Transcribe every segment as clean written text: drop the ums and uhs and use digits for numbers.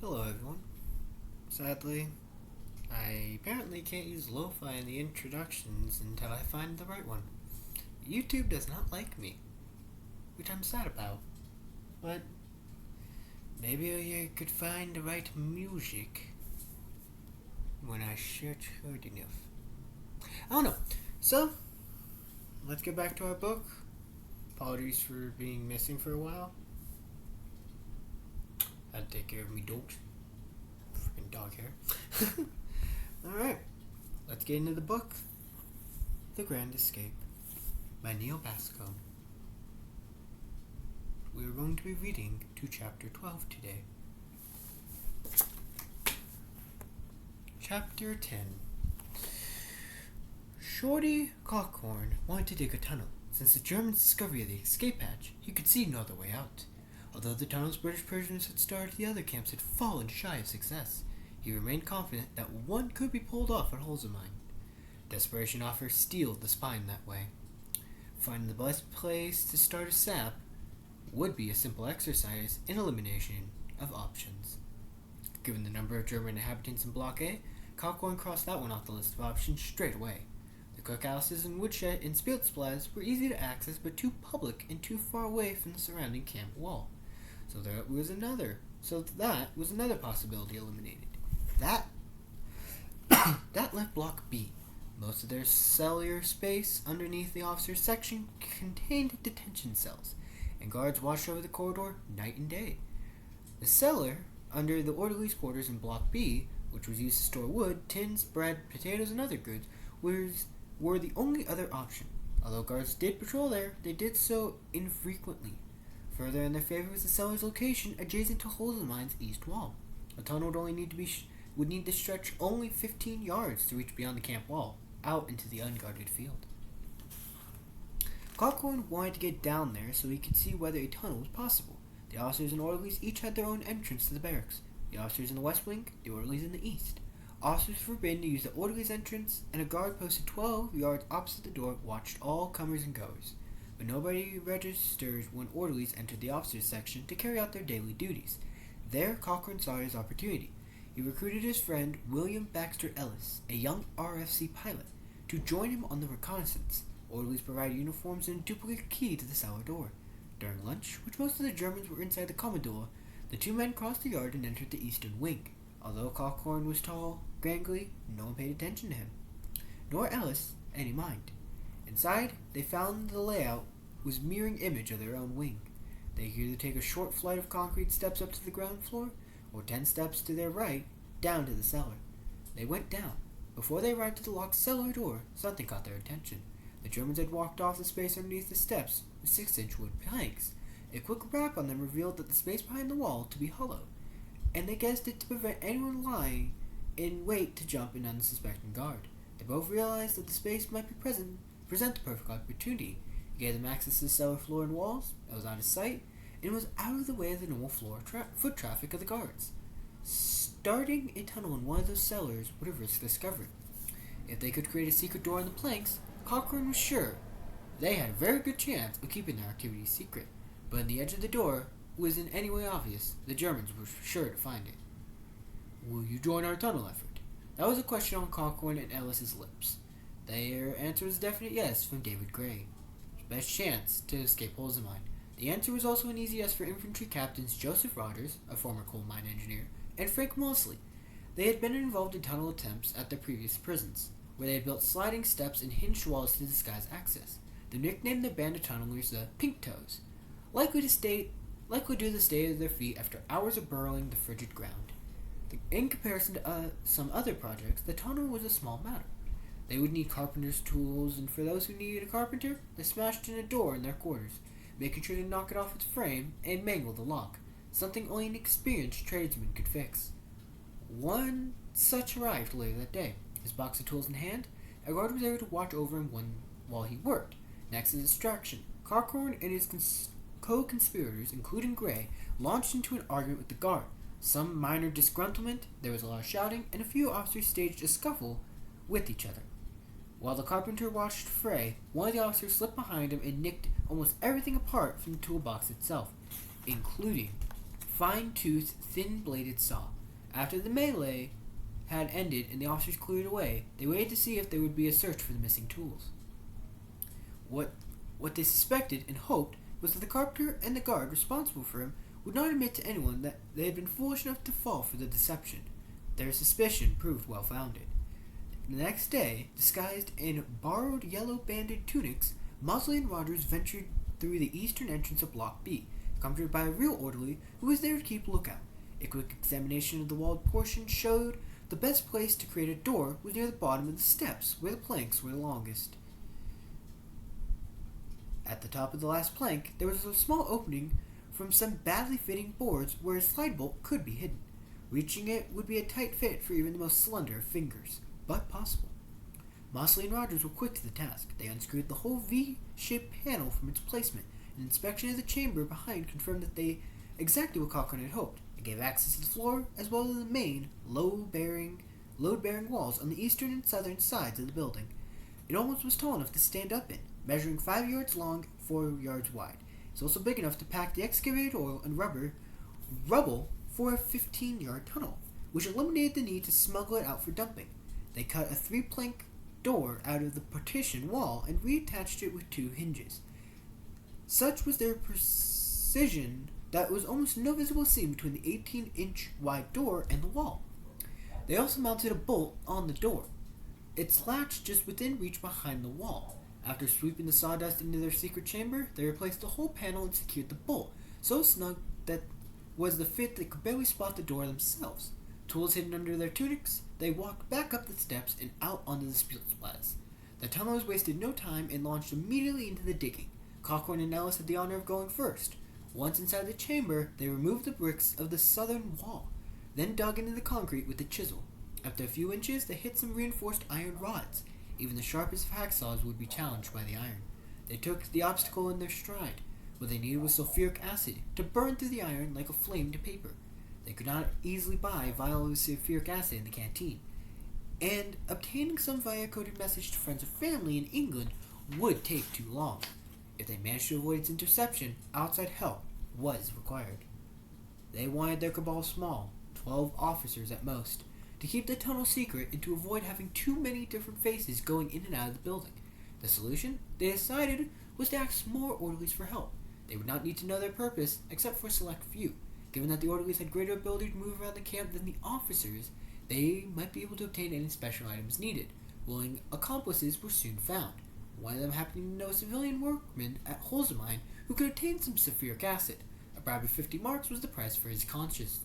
Hello everyone. Sadly, I apparently can't use lo-fi in the introductions until I find the right one. YouTube does not like me, which I'm sad about. But maybe I could find the right music when I search hard enough. I don't know. So, let's get back to our book. Apologies for being missing for a while. Had to take care of me dogs. Freaking dog hair. Alright, let's get into the book. The Grand Escape by Neil Bascomb. We are going to be reading to chapter 12 today. Chapter 10. Shorty Cockhorn wanted to dig a tunnel. Since the Germans' discovery of the escape hatch, he could see no other way out. Although the tunnels British prisoners had started at the other camps had fallen shy of success, he remained confident that one could be pulled off at Holzheim. Desperation offered steeled the spine that way. Finding the best place to start a sap would be a simple exercise in elimination of options. Given the number of German inhabitants in Block A, Cockhorn crossed that one off the list of options straight away. The cookhouses and woodshed in Spielsplatz were easy to access but too public and too far away from the surrounding camp wall. So that was another possibility eliminated. That left Block B. Most of their cellular space underneath the officers' section contained detention cells, and guards watched over the corridor night and day. The cellar under the orderlies' quarters in Block B, which was used to store wood, tins, bread, potatoes, and other goods, were the only other option. Although guards did patrol there, they did so infrequently. Further in their favor was the cellar's location adjacent to Holzheim's east wall. A tunnel would need to stretch only 15 yards to reach beyond the camp wall, out into the unguarded field. Cockhorn wanted to get down there so he could see whether a tunnel was possible. The officers and orderlies each had their own entrance to the barracks. The officers in the west wing, the orderlies in the east. Officers were forbidden to use the orderlies' entrance, and a guard posted 12 yards opposite the door watched all comers and goers. But nobody registered when orderlies entered the officers' section to carry out their daily duties. There, Cochrane saw his opportunity. He recruited his friend William Baxter Ellis, a young RFC pilot, to join him on the reconnaissance. Orderlies provided uniforms and a duplicate key to the cellar door. During lunch, which most of the Germans were inside the commodore, the two men crossed the yard and entered the eastern wing. Although Cockhorn was tall, gangly, no one paid attention to him, nor Ellis any mind. Inside, they found the layout was mirroring image of their own wing. They could either take a short flight of concrete steps up to the ground floor, or 10 steps to their right, down to the cellar. They went down. Before they arrived at the locked cellar door, something caught their attention. The Germans had walked off the space underneath the steps with 6-inch wood planks. A quick rap on them revealed that the space behind the wall to be hollow, and they guessed it to prevent anyone lying in wait to jump an unsuspecting guard. They both realized that the space might present the perfect opportunity. It gave them access to the cellar floor and walls. It was out of sight, and was out of the way of the normal foot traffic of the guards. Starting a tunnel in one of those cellars would have risked discovery. If they could create a secret door in the planks, Cochrane was sure they had a very good chance of keeping their activities secret. But in the edge of the door was in any way obvious, the Germans were sure to find it. "Will you join our tunnel effort?" That was a question on Cochrane and Ellis's lips. Their answer was a definite yes from David Gray. Best chance to escape Holzheim. The answer was also an easy yes for infantry captains Joseph Rogers, a former coal mine engineer, and Frank Mosley. They had been involved in tunnel attempts at their previous prisons, where they had built sliding steps and hinged walls to disguise access. They nicknamed their band of tunnelers the Pink Toes, likely due to the state of their feet after hours of burrowing the frigid ground. In comparison to some other projects, the tunnel was a small matter. They would need carpenter's tools, and for those who needed a carpenter, they smashed in a door in their quarters, making sure to knock it off its frame and mangle the lock, something only an experienced tradesman could fix. One such arrived later that day. His box of tools in hand, a guard was there to watch over him while he worked. Next to distraction, Cochrane and his co-conspirators, including Gray, launched into an argument with the guard. Some minor disgruntlement, there was a lot of shouting, and a few officers staged a scuffle with each other. While the carpenter watched fray, one of the officers slipped behind him and nicked almost everything apart from the toolbox itself, including fine-toothed, thin-bladed saw. After the melee had ended and the officers cleared away, they waited to see if there would be a search for the missing tools. What they suspected and hoped was that the carpenter and the guard responsible for him would not admit to anyone that they had been foolish enough to fall for the deception. Their suspicion proved well-founded. The next day, disguised in borrowed yellow-banded tunics, Mosley and Rogers ventured through the eastern entrance of Block B, accompanied by a real orderly who was there to keep lookout. A quick examination of the walled portion showed the best place to create a door was near the bottom of the steps, where the planks were the longest. At the top of the last plank, there was a small opening from some badly fitting boards where a slide bolt could be hidden. Reaching it would be a tight fit for even the most slender of fingers, but possible. Mosley and Rogers were quick to the task. They unscrewed the whole V-shaped panel from its placement. An inspection of the chamber behind confirmed that they exactly what Cochrane had hoped. It gave access to the floor as well as the main load-bearing walls on the eastern and southern sides of the building. It almost was tall enough to stand up in, measuring 5 yards long, 4 yards wide. It's also big enough to pack the excavated oil and rubble for a 15-yard tunnel, which eliminated the need to smuggle it out for dumping. They cut a 3-plank door out of the partition wall and reattached it with 2 hinges. Such was their precision that there was almost no visible seam between the 18-inch wide door and the wall. They also mounted a bolt on the door. Its latch just within reach behind the wall. After sweeping the sawdust into their secret chamber, they replaced the whole panel and secured the bolt, so snug that was the fit they could barely spot the door themselves. Tools hidden under their tunics, they walked back up the steps and out onto the Spielplatz. The tunnelers wasted no time and launched immediately into the digging. Cochrane and Ellis had the honor of going first. Once inside the chamber, they removed the bricks of the southern wall, then dug into the concrete with a chisel. After a few inches, they hit some reinforced iron rods. Even the sharpest of hacksaws would be challenged by the iron. They took the obstacle in their stride. What they needed was sulfuric acid to burn through the iron like a flame to paper. They could not easily buy vials of sulfuric acid in the canteen, and obtaining some via a coded message to friends or family in England would take too long. If they managed to avoid its interception, outside help was required. They wanted their cabal small, 12 officers at most, to keep the tunnel secret and to avoid having too many different faces going in and out of the building. The solution, they decided, was to ask more orderlies for help. They would not need to know their purpose, except for a select few. Given that the orderlies had greater ability to move around the camp than the officers, they might be able to obtain any special items needed. Willing accomplices were soon found. One of them happening to know a civilian workman at Holzheim who could obtain some sulfuric acid. A bribe of 50 marks was the price for his conscience.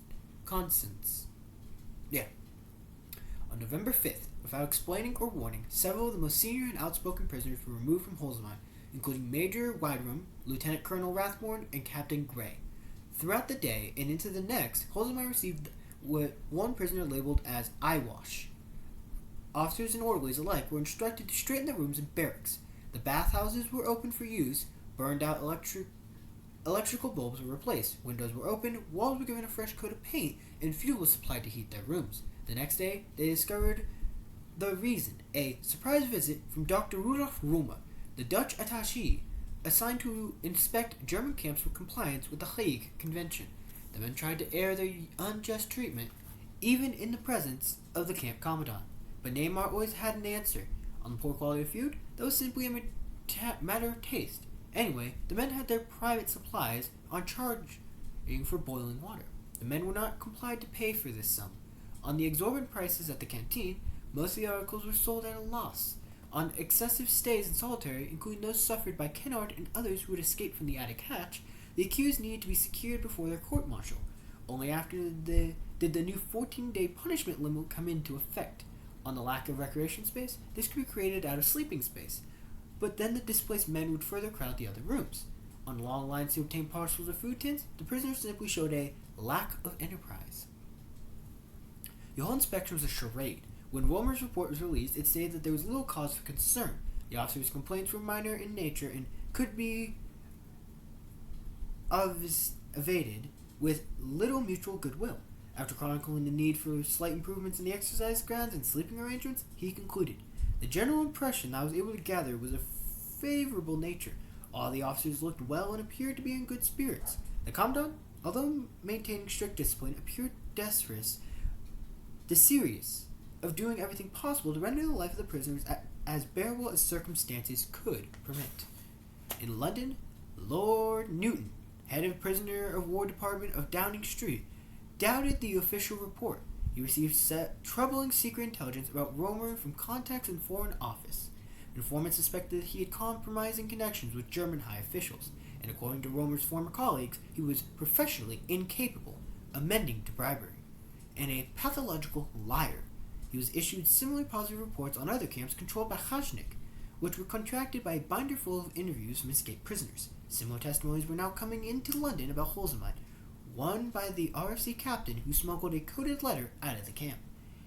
On November 5th, without explaining or warning, several of the most senior and outspoken prisoners were removed from Holzheim, including Major Widerum, Lieutenant Colonel Rathborn, and Captain Gray. Throughout the day and into the next, Holzheim received one prisoner labeled as Eyewash. Officers and orderlies alike were instructed to straighten their rooms and barracks. The bathhouses were open for use, burned out electrical bulbs were replaced, windows were opened, walls were given a fresh coat of paint, and fuel was supplied to heat their rooms. The next day, they discovered the reason, a surprise visit from Dr. Rudolf Römer, the Dutch attaché assigned to inspect German camps for compliance with the Hague Convention. The men tried to air their unjust treatment, even in the presence of the camp commandant. But Neymar always had an answer. On the poor quality of food, that was simply a matter of taste. Anyway, the men had their private supplies on charging for boiling water. The men were not complied to pay for this sum. On the exorbitant prices at the canteen, most of the articles were sold at a loss. On excessive stays in solitary, including those suffered by Kennard and others who had escaped from the attic hatch, the accused needed to be secured before their court-martial. Only after did the new 14-day punishment limit come into effect. On the lack of recreation space, this could be created out of sleeping space, but then the displaced men would further crowd the other rooms. On long lines to obtain parcels of food tins, the prisoners simply showed a lack of enterprise. The whole inspection was a charade. When Romer's report was released, it stated that there was little cause for concern. The officers' complaints were minor in nature and could be evaded with little mutual goodwill. After chronicling the need for slight improvements in the exercise grounds and sleeping arrangements, he concluded, "The general impression I was able to gather was of favorable nature. All the officers looked well and appeared to be in good spirits. The commandant Although maintaining strict discipline, appeared desirous of doing everything possible to render the life of the prisoners as bearable as circumstances could permit. In London, Lord Newton, head of prisoner of war department of Downing Street, doubted the official report. He received troubling secret intelligence about Romer from contacts in Foreign Office. Informants suspected that he had compromising connections with German high officials, and according to Romer's former colleagues, he was professionally incapable, amending to bribery, and a pathological liar. He was issued similarly positive reports on other camps controlled by Hajnik, which were contracted by a binder full of interviews from escaped prisoners. Similar testimonies were now coming into London about Holzheim, one by the RFC captain who smuggled a coded letter out of the camp.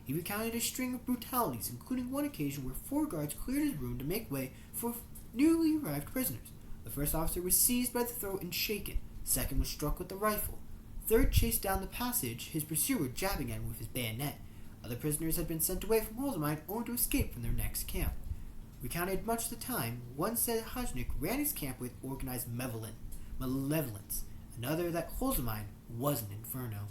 He recounted a string of brutalities, including one occasion where 4 guards cleared his room to make way for newly arrived prisoners. The first officer was seized by the throat and shaken. The second was struck with a rifle. Third chased down the passage, his pursuer jabbing at him with his bayonet. Other prisoners had been sent away from Holzheim only to escape from their next camp. Recounted much of the time, one said Hajnik ran his camp with organized malevolence, another that Holzheim was an inferno.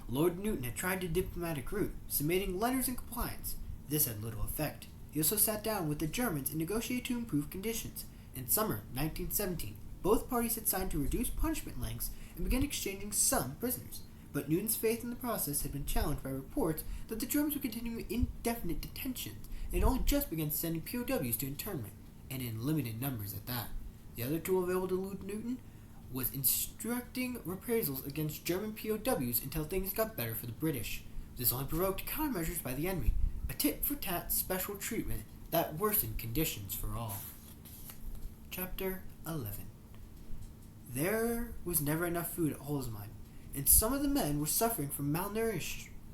Lord Newton had tried a diplomatic route, submitting letters in compliance. This had little effect. He also sat down with the Germans and negotiated to improve conditions. In summer 1917, both parties had signed to reduce punishment lengths and began exchanging some prisoners. But Newton's faith in the process had been challenged by reports that the Germans were continuing indefinite detentions and had only just begun sending POWs to internment, and in limited numbers at that. The other tool available to Lord Newton was instructing reprisals against German POWs until things got better for the British. This only provoked countermeasures by the enemy, a tit-for-tat special treatment that worsened conditions for all. Chapter 11. There was never enough food at Holzheim, and some of the men were suffering from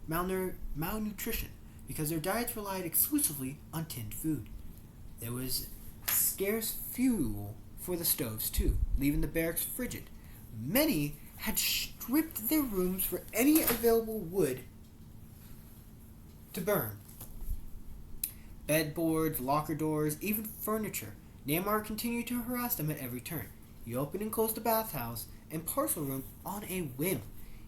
malnutrition because their diets relied exclusively on tinned food. There was scarce fuel for the stoves, too, leaving the barracks frigid. Many had stripped their rooms for any available wood to burn. Bedboards, locker doors, even furniture. Neymar continued to harass them at every turn. He opened and closed the bathhouse and parcel room on a whim.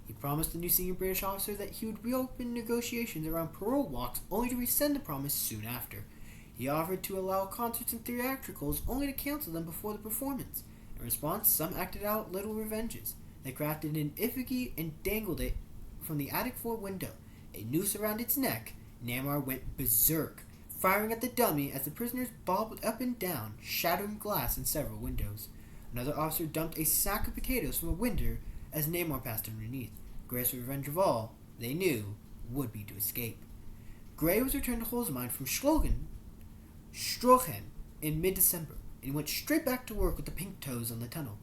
He promised the new senior British officer that he would reopen negotiations around parole walks, only to rescind the promise soon after. He offered to allow concerts and theatricals, only to cancel them before the performance. In response, some acted out little revenges. They crafted an effigy and dangled it from the attic floor window. A noose around its neck, Neymar went berserk, firing at the dummy as the prisoners bobbed up and down, shattering glass in several windows. Another officer dumped a sack of potatoes from a window as Neymar passed underneath. Gray's revenge of all, they knew, would be to escape. Gray was returned to Holzheim from Strochen in mid-December, and he went straight back to work with the pink toes on the tunnel.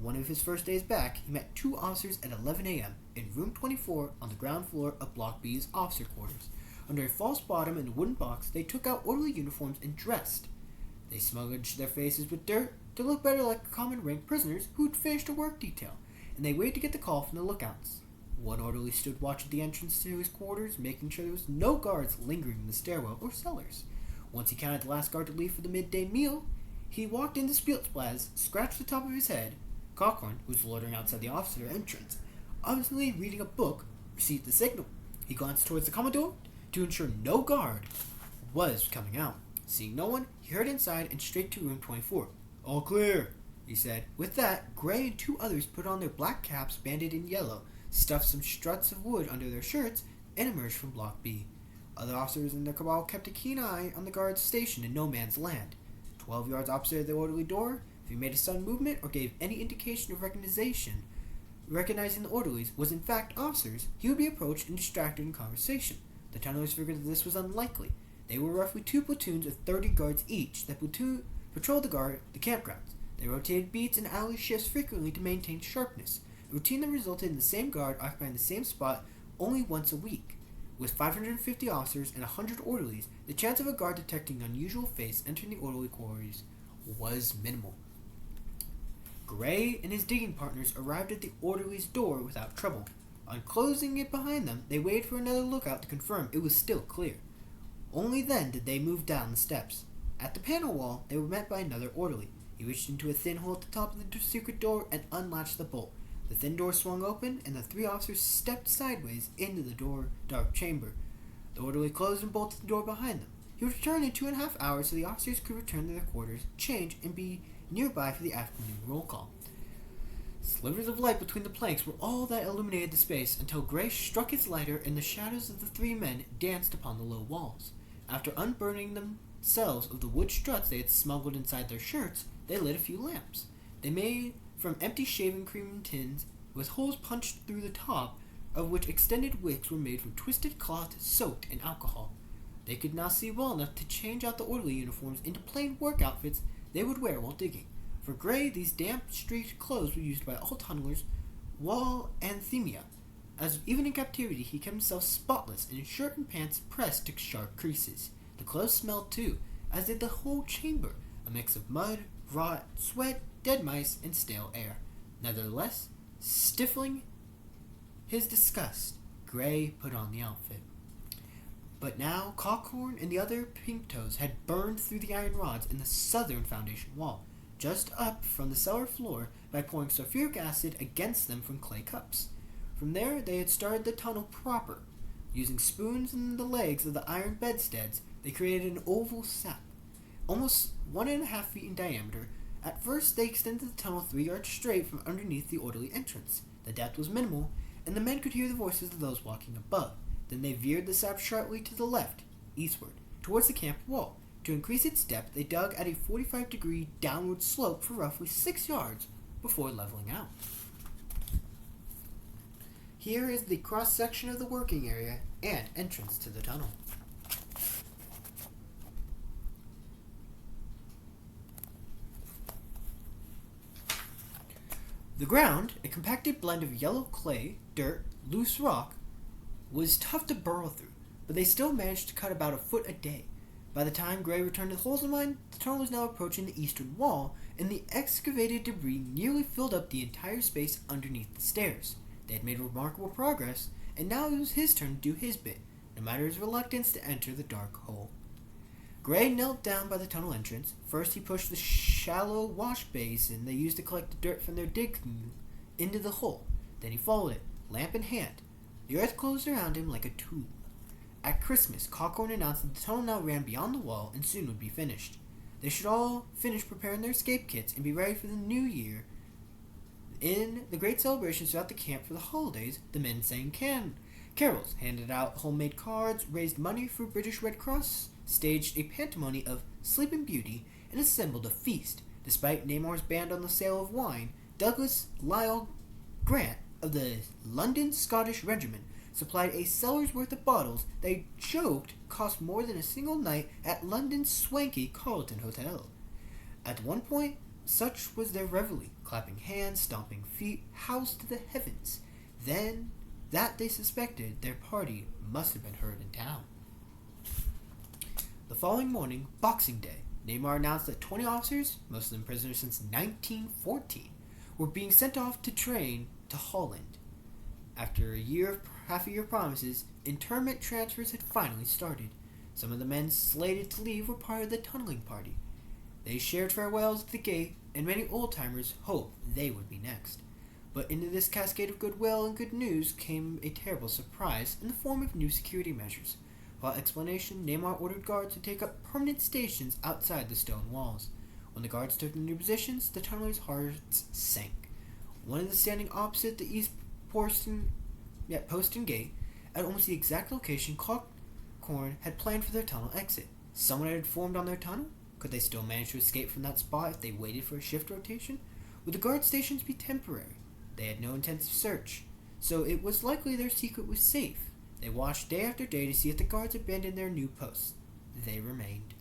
One of his first days back, he met 2 officers at 11 a.m. in room 24 on the ground floor of Block B's officer quarters. Under a false bottom and a wooden box, they took out orderly uniforms and dressed. They smudged their faces with dirt to look better like common rank prisoners who had finished a work detail, and they waited to get the call from the lookouts. One orderly stood watch at the entrance to his quarters, making sure there was no guards lingering in the stairwell or cellars. Once he counted the last guard to leave for the midday meal, he walked into Spielplatz, scratched the top of his head. Cochran, who was loitering outside the officer entrance, obviously reading a book, received the signal. He glanced towards the Commodore to ensure no guard was coming out. Seeing no one, he hurried inside and straight to room 24. "All clear," he said. With that, Gray and 2 others put on their black caps banded in yellow, stuffed some struts of wood under their shirts, and emerged from Block B. Other officers in the cabal kept a keen eye on the guards stationed in no man's land. 12 yards opposite the orderly door, if he made a sudden movement or gave any indication of recognizing the orderlies was in fact officers, he would be approached and distracted in conversation. The tunnelers figured that this was unlikely. They were roughly 2 platoons of 30 guards each that patrolled the campgrounds. They rotated beats and alley shifts frequently to maintain sharpness, a routine that resulted in the same guard occupying the same spot only once a week. With 550 officers and 100 orderlies, the chance of a guard detecting an unusual face entering the orderly quarters was minimal. Gray and his digging partners arrived at the orderly's door without trouble. On closing it behind them, they waited for another lookout to confirm it was still clear. Only then did they move down the steps. At the panel wall, they were met by another orderly. He reached into a thin hole at the top of the secret door and unlatched the bolt. The thin door swung open, and the three officers stepped sideways into the dark chamber. The orderly closed and bolted the door behind them. He would return in 2.5 hours so the officers could return to their quarters, change, and be nearby for the afternoon roll call. Slivers of light between the planks were all that illuminated the space until Gray struck his lighter and the shadows of the three men danced upon the low walls. After unburdening themselves of the wood struts they had smuggled inside their shirts, they lit a few lamps. They made from empty shaving cream tins with holes punched through the top, of which extended wicks were made from twisted cloth soaked in alcohol. They could now see well enough to change out the orderly uniforms into plain work outfits they would wear while digging. For Gray, these damp-streaked clothes were used by all tunnelers, while Anthemia, as even in captivity he kept himself spotless in his shirt and pants pressed to sharp creases. The clothes smelled too, as did the whole chamber, a mix of mud, rot, sweat, dead mice, and stale air. Nevertheless, stifling his disgust, Gray put on the outfit. But now Cockhorn and the other Pink Toes had burned through the iron rods in the southern foundation wall, just up from the cellar floor by pouring sulfuric acid against them from clay cups. From there they had started the tunnel proper. Using spoons and the legs of the iron bedsteads, they created an oval sap, almost 1.5 feet in diameter. At first they extended the tunnel 3 yards straight from underneath the orderly entrance. The depth was minimal, and the men could hear the voices of those walking above. Then they veered the sap sharply to the left, eastward, towards the camp wall. To increase its depth, they dug at a 45-degree downward slope for roughly 6 yards before leveling out. Here is the cross-section of the working area and entrance to the tunnel. The ground, a compacted blend of yellow clay, dirt, loose rock, was tough to burrow through, but they still managed to cut about a foot a day. By the time Gray returned to the holes in the mine, the tunnel was now approaching the eastern wall, and the excavated debris nearly filled up the entire space underneath the stairs. They had made remarkable progress, and now it was his turn to do his bit, no matter his reluctance to enter the dark hole. Gray knelt down by the tunnel entrance. First he pushed the shallow wash basin they used to collect the dirt from their digging into the hole. Then he followed it, lamp in hand. The earth closed around him like a tomb. At Christmas, Cockhorn announced that the tunnel now ran beyond the wall and soon would be finished. They should all finish preparing their escape kits and be ready for the new year. In the great celebrations throughout the camp for the holidays, the men sang carols, handed out homemade cards, raised money for British Red Cross, staged a pantomime of Sleeping Beauty, and assembled a feast. Despite Namar's ban on the sale of wine, Douglas Lyle Grant of the London Scottish Regiment supplied a cellar's worth of bottles they joked cost more than a single night at London's swanky Carlton Hotel. At one point, such was their revelry, clapping hands, stomping feet, howls to the heavens. Then, that they suspected their party must have been heard in town. The following morning, Boxing Day, Namar announced that 20 officers, most of them prisoners since 1914, were being sent off to train to Holland. After half a year of promises, internment transfers had finally started. Some of the men slated to leave were part of the tunneling party. They shared farewells at the gate, and many old-timers hoped they would be next. But into this cascade of goodwill and good news came a terrible surprise in the form of new security measures. Without explanation, Namar ordered guards to take up permanent stations outside the stone walls. When the guards took their new positions, the tunnelers' hearts sank. One of them standing opposite the east postern gate, at almost the exact location Cockhorn had planned for their tunnel exit. Someone had formed on their tunnel? Could they still manage to escape from that spot if they waited for a shift rotation? Would the guard stations be temporary? They had no intensive search, so it was likely their secret was safe. They watched day after day to see if the guards abandoned their new posts. They remained.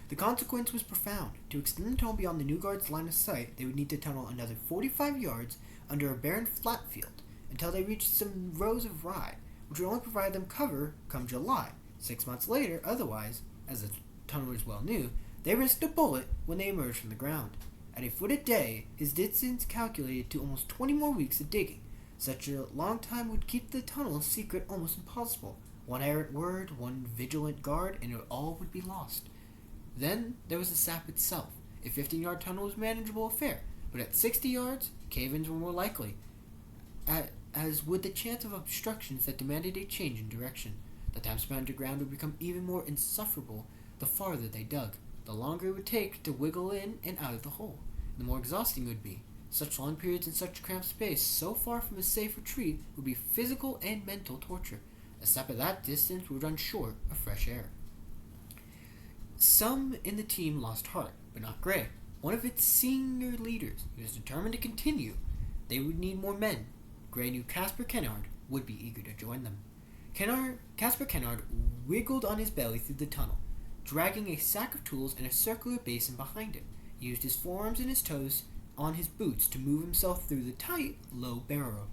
The consequence was profound. To extend the tunnel beyond the new guards' line of sight, they would need to tunnel another 45 yards under a barren flat field until they reached some rows of rye, which would only provide them cover come July. 6 months later, otherwise, as the tunnelers well knew, they risked a bullet when they emerged from the ground. At a foot a day, his distance calculated to almost 20 more weeks of digging. Such a long time would keep the tunnel secret almost impossible. One errant word, one vigilant guard, and it all would be lost. Then there was the sap itself. A 15-yard tunnel was a manageable affair, but at 60 yards, cave-ins were more likely. as would the chance of obstructions that demanded a change in direction. The time spent underground would become even more insufferable the farther they dug. The longer it would take to wiggle in and out of the hole, the more exhausting it would be. Such long periods in such cramped space, so far from a safe retreat, would be physical and mental torture. A step at that distance would run short of fresh air. Some in the team lost heart, but not Gray, one of its senior leaders. He was determined to continue. They would need more men. Gray knew Caspar Kennard would be eager to join them. Caspar Kennard wiggled on his belly through the tunnel, dragging a sack of tools and a circular basin behind him. He used his forearms and his toes on his boots to move himself through the tight, low barrow.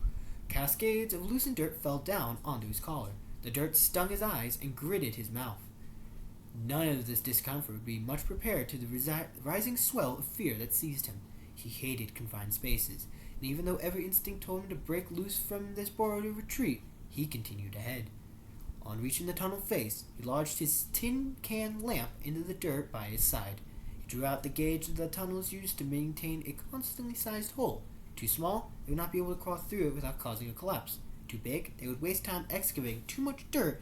Cascades of loosened dirt fell down onto his collar. The dirt stung his eyes and gritted his mouth. None of this discomfort would be much prepared to the rising swell of fear that seized him. He hated confined spaces, and even though every instinct told him to break loose from this borrowed retreat, he continued ahead. On reaching the tunnel face, he lodged his tin can lamp into the dirt by his side. He drew out the gauge that the tunnels used to maintain a constantly sized hole. Too small, they would not be able to crawl through it without causing a collapse. Too big, they would waste time excavating too much dirt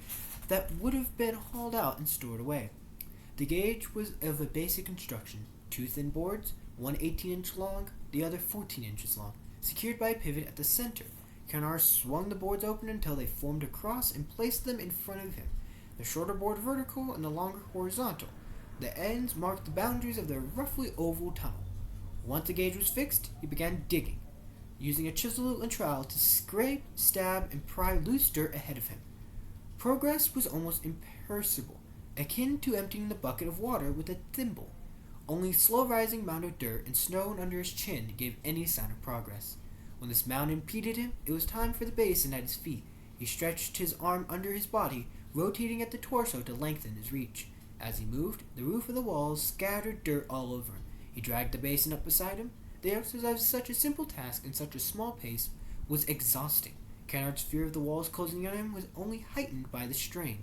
that would have been hauled out and stored away. The gauge was of a basic construction. Two thin boards, one 18-inch long, the other 14 inches long, secured by a pivot at the center. Kennard swung the boards open until they formed a cross and placed them in front of him, the shorter board vertical and the longer horizontal. The ends marked the boundaries of the roughly oval tunnel. Once the gauge was fixed, he began digging, using a chisel and trowel to scrape, stab, and pry loose dirt ahead of him. Progress was almost imperceptible, akin to emptying the bucket of water with a thimble. Only slow-rising mound of dirt and snow under his chin gave any sign of progress. When this mound impeded him, it was time for the basin at his feet. He stretched his arm under his body, rotating at the torso to lengthen his reach. As he moved, the roof of the walls scattered dirt all over him. He dragged the basin up beside him. The exercise of such a simple task in such a small pace was exhausting. Kennard's fear of the walls closing on him was only heightened by the strain.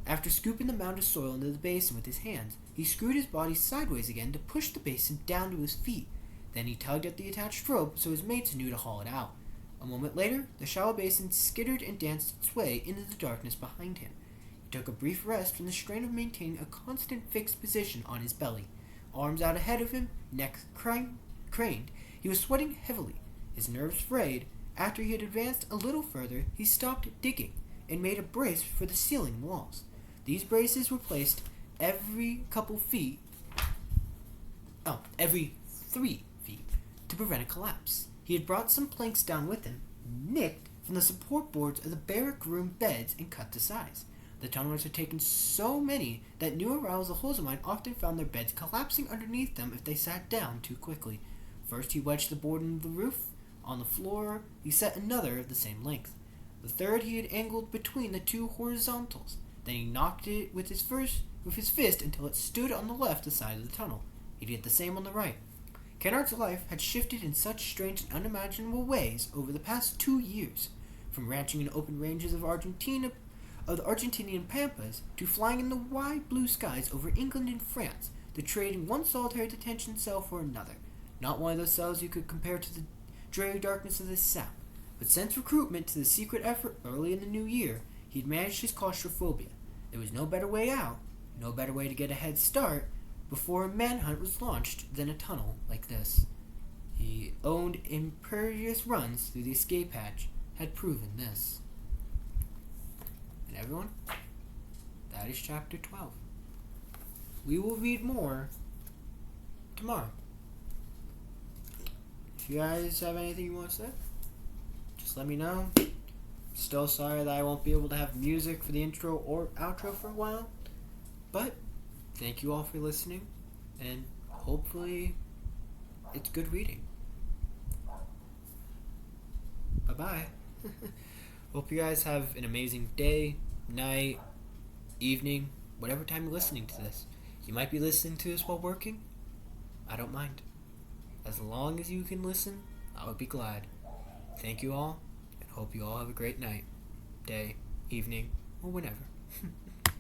After scooping the mound of soil into the basin with his hands, he screwed his body sideways again to push the basin down to his feet. Then he tugged at the attached rope so his mates knew to haul it out. A moment later, the shallow basin skittered and danced its way into the darkness behind him. He took a brief rest from the strain of maintaining a constant fixed position on his belly. Arms out ahead of him, neck craned, he was sweating heavily, his nerves frayed. After he had advanced a little further, he stopped digging and made a brace for the ceiling walls. These braces were placed every 3 feet to prevent a collapse. He had brought some planks down with him, nicked from the support boards of the barrack room beds and cut to size. The tunnelers had taken so many that new arrivals of Holzheim often found their beds collapsing underneath them if they sat down too quickly. First he wedged the board into the roof. On the floor he set another of the same length. The third he had angled between the two horizontals. Then he knocked it with his fist until it stood on the left side of the tunnel. He did the same on the right. Kennard's life had shifted in such strange and unimaginable ways over the past 2 years, from ranching in open ranges of the Argentinian pampas to flying in the wide blue skies over England and France, to trading one solitary detention cell for another. Not one of those cells you could compare to the dreary darkness of this sap, but since recruitment to the secret effort early in the new year, he had managed his claustrophobia. There was no better way out, no better way to get a head start before a manhunt was launched than a tunnel like this. He owned imperious runs through the escape hatch had proven this. And everyone, that is chapter 12. We will read more tomorrow. If you guys have anything you want to say, just let me know. Still sorry that I won't be able to have music for the intro or outro for a while, but thank you all for listening, and hopefully it's good reading. Bye-bye. Hope you guys have an amazing day, night, evening, whatever time you're listening to this. You might be listening to this while working. I don't mind. As long as you can listen, I would be glad. Thank you all, and hope you all have a great night, day, evening, or whenever.